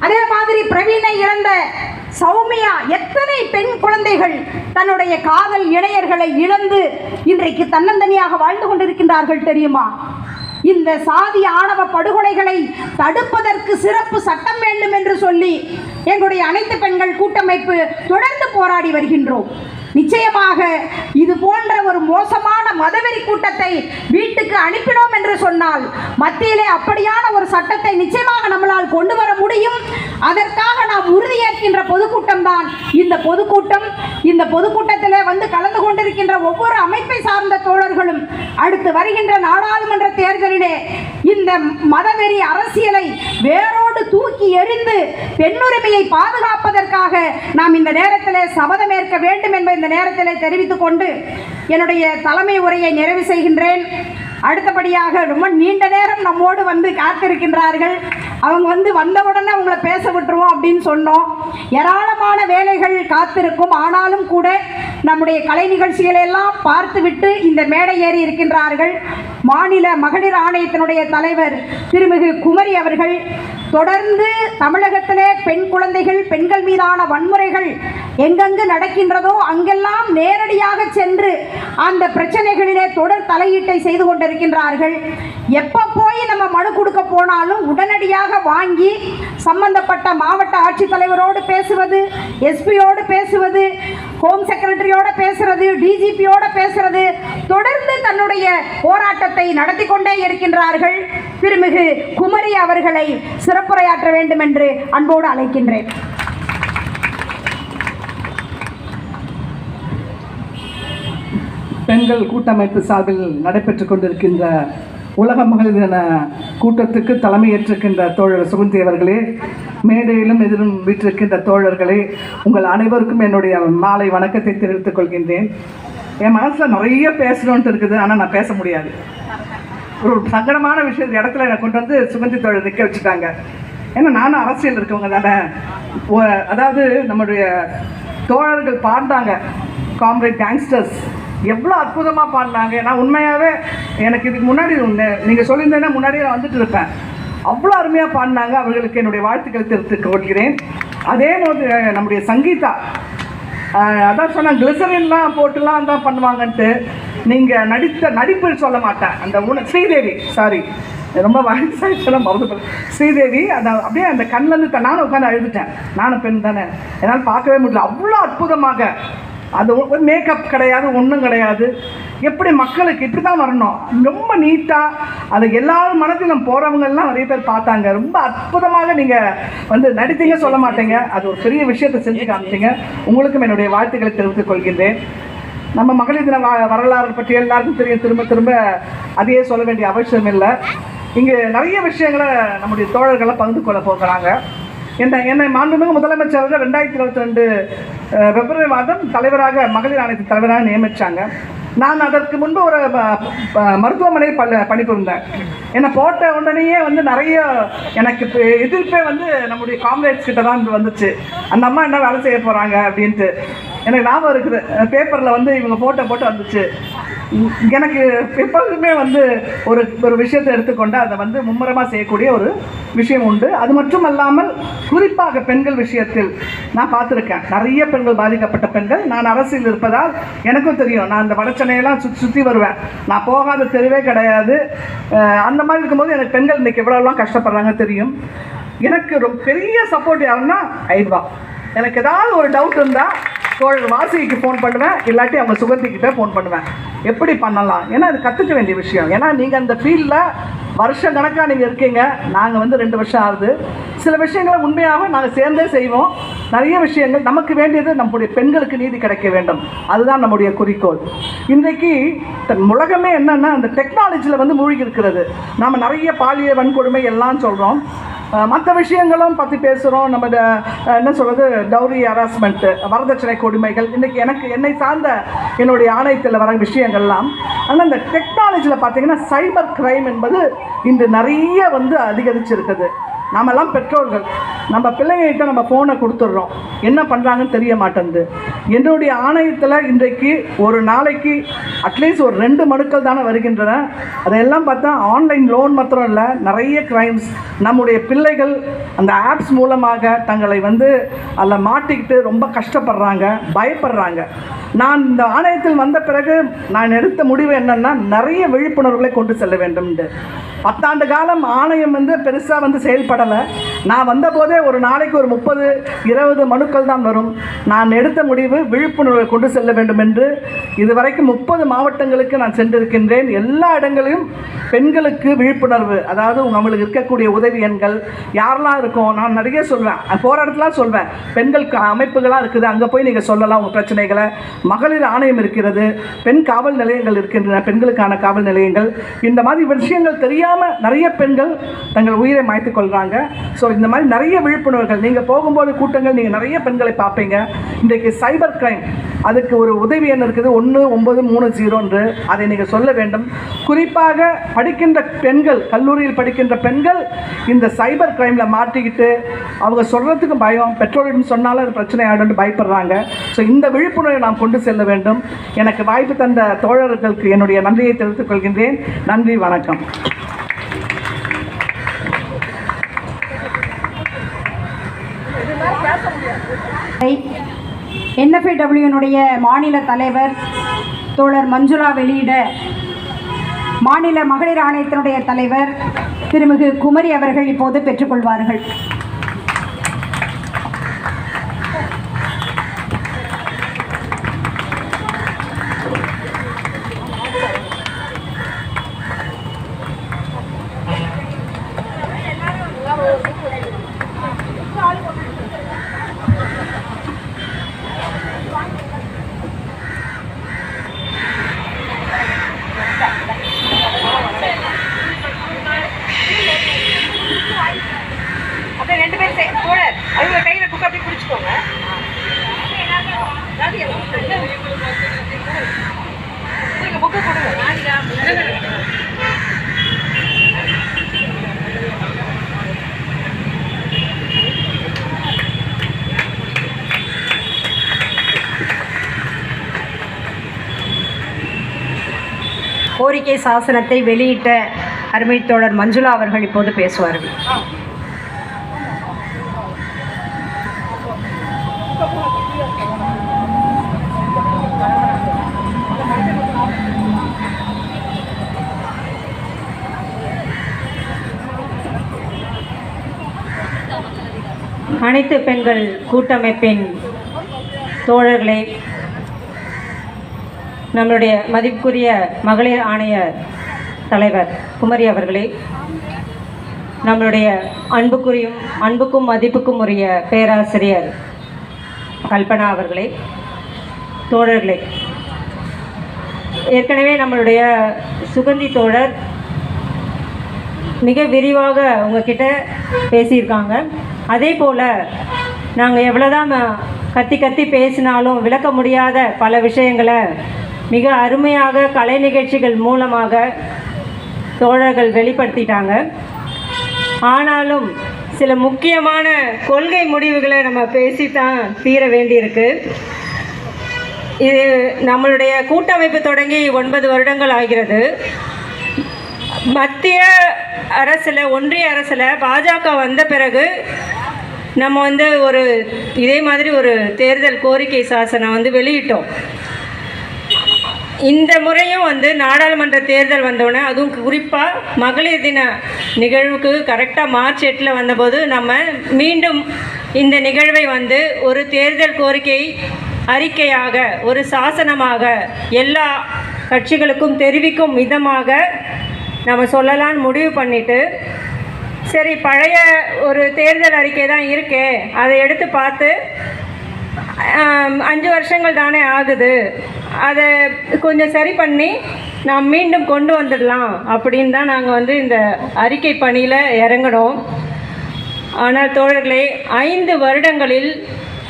அதே மாதிரி பிரவீனை இழந்த சௌமியா, எத்தனை பெண் குழந்தைகள் தன்னுடைய காதல் இளையர்களை இழந்து இன்றைக்கு தன்னந்தனியாக வாழ்ந்து கொண்டிருக்கின்றார்கள் தெரியுமா? இந்த சாதிய ஆணவ படுகொலைகளை தடுப்பதற்கு சிறப்பு சட்டம் வேண்டும் என்று சொல்லி எங்களுடைய அனைத்து பெண்கள் கூட்டமைப்பு தொடர்ந்து போராடி வருகின்றோம். நிச்சயமாக இது போன்ற ஒரு மோசமான மதவெறி கூட்டத்தை வீட்டுக்கு அனுப்பினோம் என்று சொன்னால் மத்தியிலே அப்படியான ஒரு சட்டத்தை நிச்சயமாக நம்மளால் கொண்டு வர முடியும். அதற்காக நாம் உறுதியேற்கின்ற பொதுக்கூட்டம் தான் இந்த பொதுக்கூட்டம். இந்த பொதுக்கூட்டத்திலே கலந்து கொண்டிருக்கின்ற ஒவ்வொரு அமைப்பை சார்ந்த தோழர்களும் அடுத்து வருகின்ற நாடாளுமன்ற தேர்தலிலே இந்த மதவெறி அரசியலை வேரோடு தூக்கி எறிந்து பெண்ணுரிமையை பாதுகாப்பதற்காக நாம் இந்த நேரத்திலே சபதமேற்க வேண்டும் என்பதை இந்த நேரத்தில் தெரிவித்துக் கொண்டு என்னுடைய தலைமை உரையை நிறைவு செய்கின்றேன். அடுத்தபடியாக ரொம்ப நீண்ட நேரம் நம்மோடு காத்திருக்கின்றார்கள். அவங்க வந்தவுடனே அவங்கள பேச விட்டுருவோம் அப்படின்னு சொன்னோம். ஏராளமான வேலைகள் காத்திருக்கும். ஆனாலும் கூட நம்முடைய கலை நிகழ்ச்சிகளை எல்லாம் பார்த்துவிட்டு இந்த மேடை ஏறி இருக்கின்றார்கள். மாநில மகளிர் ஆணையத்தினுடைய தலைவர் திருமிகு குமரி அவர்கள் தொடர்ந்து தமிழகத்திலே பெண் குழந்தைகள், பெண்கள் மீதான வன்முறைகள் எங்கெங்கு நடக்கின்றதோ அங்கெல்லாம் நேரடியாக சென்று அந்த பிரச்சனைகளிலே தொடர் தலையீட்டை செய்து கொண்டிருக்கின்றார்கள். எப்போ போய் நம்ம மனு கொடுக்க போனாலும் உடனடியாக வாங்கி சம்பந்தப்பட்ட மாவட்ட ஆட்சித்தலைவரோடு பேசுவது, எஸ்பியோடு பேசுவது, ஹோம் செக்ரட்டரியோட பேசுறது, டிஜிபியோட பேசுறது, தொடர்ந்து தன்னுடைய போராட்டத்தை நடத்தி கொண்டே இருக்கின்றார்கள். திருமிகு குமரி அவர்களை சிறப்புரையாற்ற வேண்டும் என்று அன்போடு அழைக்கின்றேன். பெண்கள் கூட்டமைப்பு சார்பில் நடைபெற்றுக் கொண்டிருக்கின்ற உலக மகளிர் தின கூட்டத்துக்கு தலைமையேற்றிருக்கின்ற தோழர் சுகந்தி அவர்களே, மேடையிலும் எதிரும் வீற்றிருக்கின்ற தோழர்களே, உங்கள் அனைவருக்கும் என்னுடைய மாலை வணக்கத்தை தெரிவித்துக் கொள்கின்றேன். என் மனசில் நிறைய பேசணுன்ட்டு இருக்குது, ஆனால் நான் பேச முடியாது. ஒரு சங்கடமான விஷயத்து இடத்துல என்னை கொண்டு சுகந்தி தோழர் நிற்க வச்சுட்டாங்க. ஏன்னா நானும் அரசியல் இருக்கவங்க தானே. அதாவது நம்முடைய தோழர்கள் பாண்டாங்க, காம்ரேட் கேங்ஸ்டர்ஸ் எவ்வளோ அற்புதமாக பாடினாங்க. நான் உண்மையாகவே எனக்கு இதுக்கு முன்னாடி நீங்கள் சொல்லியிருந்தேன்னா முன்னாடியே நான் வந்துட்டு இருப்பேன். அவ்வளோ அருமையாக பாடினாங்க. அவர்களுக்கு என்னுடைய வாழ்த்துக்களை தெரிவித்துக் கொள்கிறேன். அதே போது நம்முடைய சங்கீதா, அதான் சொன்னால் கிளிசரின்லாம் போட்டுலாம் தான் பண்ணுவாங்கன்ட்டு, நீங்கள் நடிப்பு சொல்ல மாட்டேன். அந்த ஸ்ரீதேவி, சாரி ரொம்ப வயசாகிடுச்செல்லாம் மறந்து ஸ்ரீதேவி, அந்த அப்படியே அந்த கண்ணிலேருந்து நானும் உட்காந்து அழுதுட்டேன். நானும் பெண் தானே, என்னால் பார்க்கவே முடியல. அவ்வளோ அற்புதமாக, அது மேக்கப் கிடையாது, ஒன்றும் கிடையாது. எப்படி மக்களுக்கு இப்படி தான் வரணும், ரொம்ப நீட்டாக அது எல்லாரும் மனதிலும் போகிறவங்கெல்லாம் நிறைய பேர் பார்த்தாங்க. ரொம்ப அற்புதமாக நீங்கள் நடித்தீங்க சொல்ல மாட்டேங்க, அது ஒரு பெரிய விஷயத்தை செஞ்சு காமிச்சிங்க. உங்களுக்கும் என்னுடைய வாழ்த்துக்களை தெரிவித்துக் கொள்கின்றேன். நம்ம மகளிர் தின வரலாறு பற்றி எல்லாருக்கும் தெரியும், திரும்ப திரும்ப அதையே சொல்ல வேண்டிய அவசியம் இல்லை. இங்கே நிறைய விஷயங்களை நம்முடைய தோழர்களை பகிர்ந்து கொள்ள போகிறாங்க. என்னை மாண்புமிகு முதலமைச்சர்கள் 2022 பிப்ரவரி மாதம் தலைவராக, மகளிர் ஆணையத்தின் தலைவராக நியமித்தாங்க. நான் அதற்கு முன்பு ஒரு மருத்துவமனையில் பணிபுரிந்தேன். என்னை போட்ட உடனேயே நிறைய எனக்கு எதிர்ப்பே நம்முடைய காம்ரேட்ஸ் கிட்ட தான் வந்துச்சு. அந்த அம்மா என்ன வேலை செய்ய போகிறாங்க அப்படின்ட்டு எனக்கு ஞாபகம் இருக்குது. பேப்பரில் இவங்க ஃபோட்டோ போட்டு வந்துச்சு. எனக்கு எப்போதுமே ஒரு விஷயத்தை எடுத்துக்கொண்டு அதை மும்முரமாக செய்யக்கூடிய ஒரு விஷயம் உண்டு. அது மட்டும் அல்லாமல் குறிப்பாக பெண்கள் விஷயத்தில் நான் பார்த்துருக்கேன். நிறைய பெண்கள், பாதிக்கப்பட்ட பெண்கள். நான் அரசியல் இருப்பதால் எனக்கும் தெரியும். நான் அந்த வடச்சென்னையெல்லாம் சுற்றி வருவேன். நான் போகாத தெருவே கிடையாது. அந்த மாதிரி இருக்கும்போது எனக்கு பெண்கள் இன்றைக்கி எவ்வளோலாம் கஷ்டப்படுறாங்க தெரியும். எனக்கு ரொம்ப பெரிய சப்போர்ட் யாருன்னா ஐவா. எனக்கு ஏதாவது ஒரு டவுட் இருந்தால் தோழர் வாசிக்கு ஃபோன் பண்ணுவேன், இல்லாட்டி அவங்க சுகந்திக்கிட்ட ஃபோன் பண்ணுவேன். எப்படி பண்ணலாம், ஏன்னா அது கற்றுக்க வேண்டிய விஷயம். ஏன்னா நீங்கள் அந்த ஃபீல்டில் வருஷம் கணக்காக நீங்கள் இருக்கீங்க. நாங்கள் 2 வருஷம் ஆகுது. சில விஷயங்களை உண்மையாக நாங்கள் சேர்ந்தே செய்வோம். நிறைய விஷயங்கள் நமக்கு வேண்டியது நம்முடைய பெண்களுக்கு நீதி கிடைக்க வேண்டும். அதுதான் நம்முடைய குறிக்கோள். இன்றைக்கு உலகமே என்னென்னா அந்த டெக்னாலஜியில் மூழ்கி இருக்கிறது. நாம் நிறைய பாலியல் வன்கொடுமை எல்லாம் சொல்கிறோம், மற்ற விஷயங்களும் பற்றி பேசுகிறோம். நம்ம என்ன சொல்கிறது, டவுரி ஹராஸ்மெண்ட்டு, வரதட்சணை கொடுமைகள், இன்றைக்கி என்னை சார்ந்த என்னுடைய ஆணையத்தில் வர விஷயங்கள்லாம். ஆனால் இந்த டெக்னாலஜியில் பார்த்திங்கன்னா சைபர் கிரைம் என்பது இன்று நிறைய அதிகரிச்சிருக்குது. நாமெல்லாம் பெற்றோர்கள், நம்ம பிள்ளைங்கள்கிட்ட நம்ம ஃபோனை கொடுத்துட்றோம், என்ன பண்ணுறாங்கன்னு தெரிய மாட்டேங்குது. என்னுடைய ஆணையத்தில் இன்றைக்கு ஒரு நாளைக்கு அட்லீஸ்ட் ஒரு 2 மனுக்கள் தானே வருகின்றன. அதையெல்லாம் பார்த்தா ஆன்லைன் லோன் மாத்திரம் இல்லை, நிறைய கிரைம்ஸ். நம்முடைய பிள்ளைகள் அந்த ஆப்ஸ் மூலமாக தங்களை அதில் மாட்டிக்கிட்டு ரொம்ப கஷ்டப்படுறாங்க, பயப்படுறாங்க. நான் இந்த ஆணையத்தில் வந்த பிறகு நான் எடுத்த முடிவு என்னென்னா, நிறைய விழிப்புணர்வுகளை கொண்டு செல்ல வேண்டும். 10 ஆண்டு காலம் ஆணையம் பெருசாக செயல்படலை. நான் வந்தபோதே ஒரு நாளைக்கு ஒரு 30-20 மனுக்கள் தான் வரும். நான் எடுத்த முடிவு விழிப்புணர்வை கொண்டு செல்ல வேண்டும் என்று இதுவரைக்கும் 30 மாவட்டங்களுக்கு நான் சென்றிருக்கின்றேன். எல்லா இடங்களிலும் பெண்களுக்கு விழிப்புணர்வு, அதாவது அவங்களுக்கு இருக்கக்கூடிய உதவி எண்கள் யாரெல்லாம் இருக்கும், நான் நிறைய சொல்வேன். போகிற இடத்துலாம் சொல்வேன், பெண்களுக்கு அமைப்புகளாக இருக்குது, அங்கே போய் நீங்கள் சொல்லலாம் உங்கள் பிரச்சனைகளை. மகளிர் ஆணையம் இருக்கிறது, பெண் காவல் நிலையங்கள் இருக்கின்றன, பெண்களுக்கான காவல் நிலையங்கள். இந்த மாதிரி விஷயங்கள் தெரியாமல் நிறைய பெண்கள் தங்கள் உயிரை மாய்த்துக் கொள்கிறாங்க. ஸோ இந்த மாதிரி நிறைய விழிப்புணர்வுகள், நீங்கள் போகும்போது கூட்டங்கள் நீங்கள் நிறைய பெண்களை பார்ப்பீங்க. இன்றைக்கு சைபர் கிரைம், அதுக்கு ஒரு உதவி எண் இருக்குது, 1930 என்று. அதை நீங்கள் சொல்ல வேண்டும். குறிப்பாக படிக்கின்ற பெண்கள், கல்லூரியில் படிக்கின்ற பெண்கள் இந்த சைபர் கிரைமில் மாட்டிக்கிட்டு அவங்க சொல்கிறதுக்கு பயம், பெற்றோரிடம் சொன்னாலும் அது பிரச்சனை ஆகிடும் பயப்படுறாங்க. ஸோ இந்த விழிப்புணர்வை நாம் கொண்டு செல்ல வேண்டும். எனக்கு வாய்ப்பு தந்த தோழர்களுக்கு என்னுடைய நன்றியை தெரிவித்துக் கொள்கின்றேன். நன்றி, வணக்கம். NFIW மாநில தலைவர் தோழர் மஞ்சுளா வெளியிட, மாநில மகளிர் ஆணையத்தினுடைய தலைவர் திருமிகு குமரி அவர்கள் இப்போது பெற்றுக்கொள்வார்கள். அப்படியே கோரிக்கை சாசனத்தை வெளியிட்ட அருமை தோழர் மஞ்சுளா அவர்கள் இப்போது பேசுவார்கள். அனைத்து பெண்கள் கூட்டமைப்பின் தோழர்களே, நம்மளுடைய மதிப்புக்குரிய மகளிர் ஆணைய தலைவர் குமரி அவர்களே, நம்மளுடைய அன்புக்கும் மதிப்புக்கும் உரிய பேராசிரியர் கல்பனா அவர்களே, தோழர்களே, ஏற்கனவே நம்மளுடைய சுகந்தி தோழர் மிக விரிவாக உங்ககிட்ட பேசியிருக்காங்க. அதே போல் நாங்கள் எவ்வளோதான் கத்தி பேசினாலும் விளக்க முடியாத பல விஷயங்களை மிக அருமையாக கலை நிகழ்ச்சிகள் மூலமாக தோழர்கள் வெளிப்படுத்திட்டாங்க. ஆனாலும் சில முக்கியமான கொள்கை முடிவுகளை நம்ம பேசித்தான் தீர வேண்டியிருக்கு. இது நம்மளுடைய கூட்டமைப்பு தொடங்கி 9 வருடங்கள் ஆகிறது. மத்திய அரசில், ஒன்றிய அரசில் பாஜக வந்த பிறகு நம்ம இதே மாதிரி ஒரு தேர்தல் கோரிக்கை சாசனம் வெளியிட்டோம். இந்த முறையும் நாடாளுமன்ற தேர்தல் வந்தோடனே, அதுவும் குறிப்பாக மகளிர் தின நிகழ்வுக்கு கரெக்டாக மார்ச் 8 வந்தபோது நம்ம மீண்டும் இந்த நிகழ்வை ஒரு தேர்தல் கோரிக்கை அறிக்கையாக, ஒரு சாசனமாக எல்லா கட்சிகளுக்கும் தெரிவிக்கும் விதமாக நம்ம சொல்லலான்னு முடிவு பண்ணிவிட்டு, சரி பழைய ஒரு தேர்தல் அறிக்கை தான் இருக்கே, அதை எடுத்து பார்த்து 5 வருஷங்கள் தானே ஆகுது, அதை கொஞ்சம் சரி பண்ணி நாம் மீண்டும் கொண்டு வந்துடலாம் அப்படின்னு தான் நாங்கள் இந்த அறிக்கை பணியில் இறங்கணும். ஆனால் தோழர்களே, 5 வருடங்களில்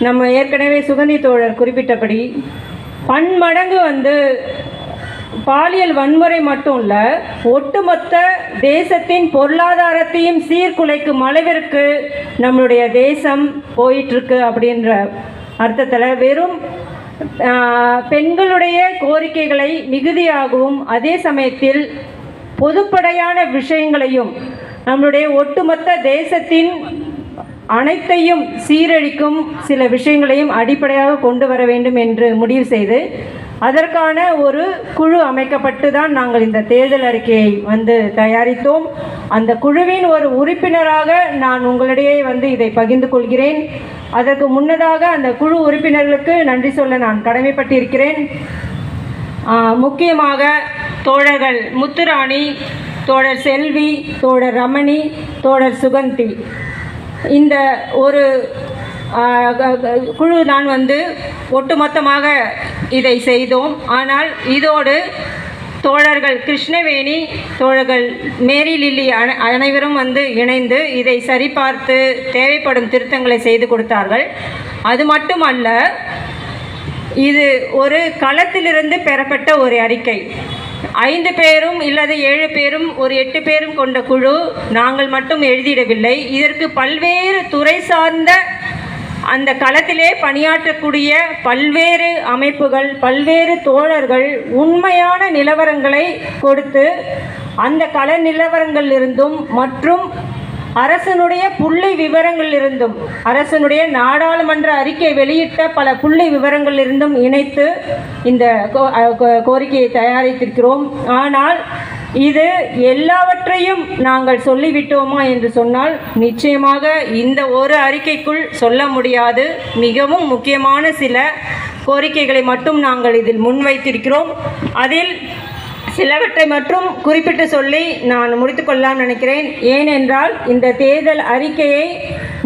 நம்ம ஏற்கனவே சுகந்தி தோழர் குறிப்பிட்டபடி பன்மடங்கு பாலியல் வன்முறை மட்டும் இல்லை, ஒட்டுமொத்த தேசத்தின் பொருளாதாரத்தையும் சீர்குலைக்கும் அளவிற்கு நம்மளுடைய தேசம் போயிட்டுருக்கு. அப்படின்ற அர்த்தத்தில் வெறும் பெண்களுடைய கோரிக்கைகளை மிகுதியாகவும் அதே சமயத்தில் பொதுப்படையான விஷயங்களையும் நம்மளுடைய ஒட்டுமொத்த தேசத்தின் அனைத்தையும் சீரழிக்கும் சில விஷயங்களையும் அடிப்படையாக கொண்டு வர வேண்டும் என்று முடிவு செய்து அதற்கான ஒரு குழு அமைக்கப்பட்டு தான் நாங்கள் இந்த தேர்தல் அறிக்கையை தயாரித்தோம். அந்த குழுவின் ஒரு உறுப்பினராக நான் உங்களிடையே இதை பகிர்ந்து கொள்கிறேன். அதற்கு முன்னதாக அந்த குழு உறுப்பினர்களுக்கு நன்றி சொல்ல நான் கடமைப்பட்டிருக்கிறேன். முக்கியமாக தோழர்கள் முத்துராணி, தோழர் செல்வி, தோழர் ரமணி, தோழர் சுகந்தி, இந்த ஒரு குழு நான் ஒட்டுமொத்தமாக இதை செய்தோம். ஆனால் இதோடு தோழர்கள் கிருஷ்ணவேணி, தோழர்கள் மேரி லில்லி அனைவரும் இணைந்து இதை சரிபார்த்து தேவைப்படும் திருத்தங்களை செய்து கொடுத்தார்கள். அது மட்டுமல்ல, இது ஒரு களத்திலிருந்து பெறப்பட்ட ஒரு அறிக்கை. 5 பேரும் இல்லது 7 பேரும் ஒரு 8 பேரும் கொண்ட குழு நாங்கள் மட்டும் எழுதிடவில்லை. இதற்கு பல்வேறு துறை சார்ந்த அந்த களத்திலே பணியாற்றக்கூடிய பல்வேறு அமைப்புகள், பல்வேறு தோழர்கள் உண்மையான நிலவரங்களை கொடுத்து அந்த கள நிலவரங்களிலிருந்தும் மற்றும் அரசனுடைய புள்ளி விவரங்களிலிருந்தும், அரசனுடைய நாடாளுமன்ற அறிக்கை வெளியிட்ட பல புள்ளி விவரங்களிலிருந்தும் இணைத்து இந்த கோரிக்கையை தயாரித்திருக்கிறோம். ஆனால் இது எல்லாவற்றையும் நாங்கள் சொல்லிவிட்டோமா என்று சொன்னால் நிச்சயமாக இந்த ஒரு அறிக்கைக்குள் சொல்ல முடியாது. மிகவும் முக்கியமான சில கோரிக்கைகளை மட்டும் நாங்கள் இதில் முன்வைத்திருக்கிறோம். அதில் சிலவற்றை மட்டும் குறிப்பிட்டு சொல்லி நான் முடித்துக்கொள்ளலாம் நினைக்கிறேன். ஏனென்றால் இந்த தேர்தல் அறிக்கையை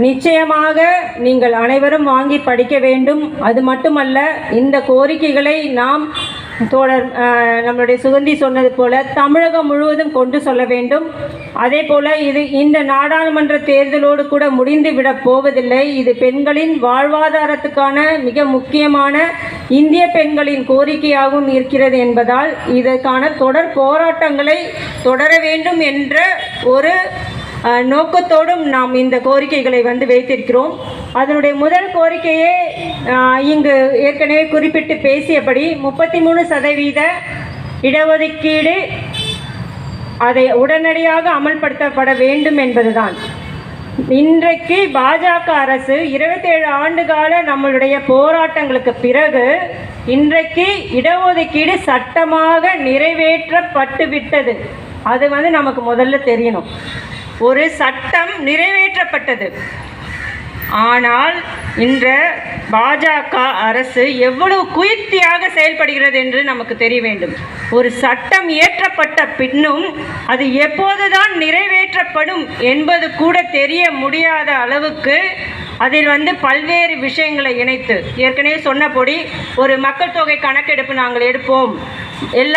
நிச்சயமாக நீங்கள் அனைவரும் வாங்கி படிக்க வேண்டும். அது மட்டுமல்ல, இந்த கோரிக்கைகளை நாம் தோழர் நம்மளுடைய சுகந்தி சொன்னது போல தமிழகம் முழுவதும் கொண்டு சொல்ல வேண்டும். அதே போல் இந்த நாடாளுமன்ற தேர்தலோடு கூட முடிந்து விட போவதில்லை. இது பெண்களின் வாழ்வாதாரத்துக்கான மிக முக்கியமான இந்திய பெண்களின் கோரிக்கையாகவும் இருக்கிறது என்பதால் இதற்கான தொடர் போராட்டங்களை தொடர வேண்டும் என்ற ஒரு நோக்கத்தோடும் நாம் இந்த கோரிக்கைகளை வைத்திருக்கிறோம். அதனுடைய முதல் கோரிக்கையே இங்கு ஏற்கனவே குறிப்பிட்டு பேசியபடி 33% இடஒதுக்கீடு அதை உடனடியாக அமல்படுத்தப்பட வேண்டும் என்பதுதான். இன்றைக்கு பாஜக அரசு 27 ஆண்டுகால நம்மளுடைய போராட்டங்களுக்கு பிறகு இன்றைக்கு இடஒதுக்கீடு சட்டமாக நிறைவேற்றப்பட்டு விட்டது. அது நமக்கு முதல்ல தெரியணும். ஒரு சட்டம் நிறைவேற்றப்பட்டது. ஆனால் இன்ற பாஜக அரசு எவ்வளவு குயுக்தியாக செயல்படுகிறது என்று நமக்கு தெரிய வேண்டும். ஒரு சட்டம் இயற்றப்பட்ட பின்னும் அது எப்போதுதான் நிறைவேற்றப்படும் என்பது கூட தெரிய முடியாத அளவுக்கு அதில் பல்வேறு விஷயங்களை இணைத்து, ஏற்கனவே சொன்னபடி ஒரு மக்கள் தொகை கணக்கெடுப்பு நாங்கள் எடுப்போம், எல்லா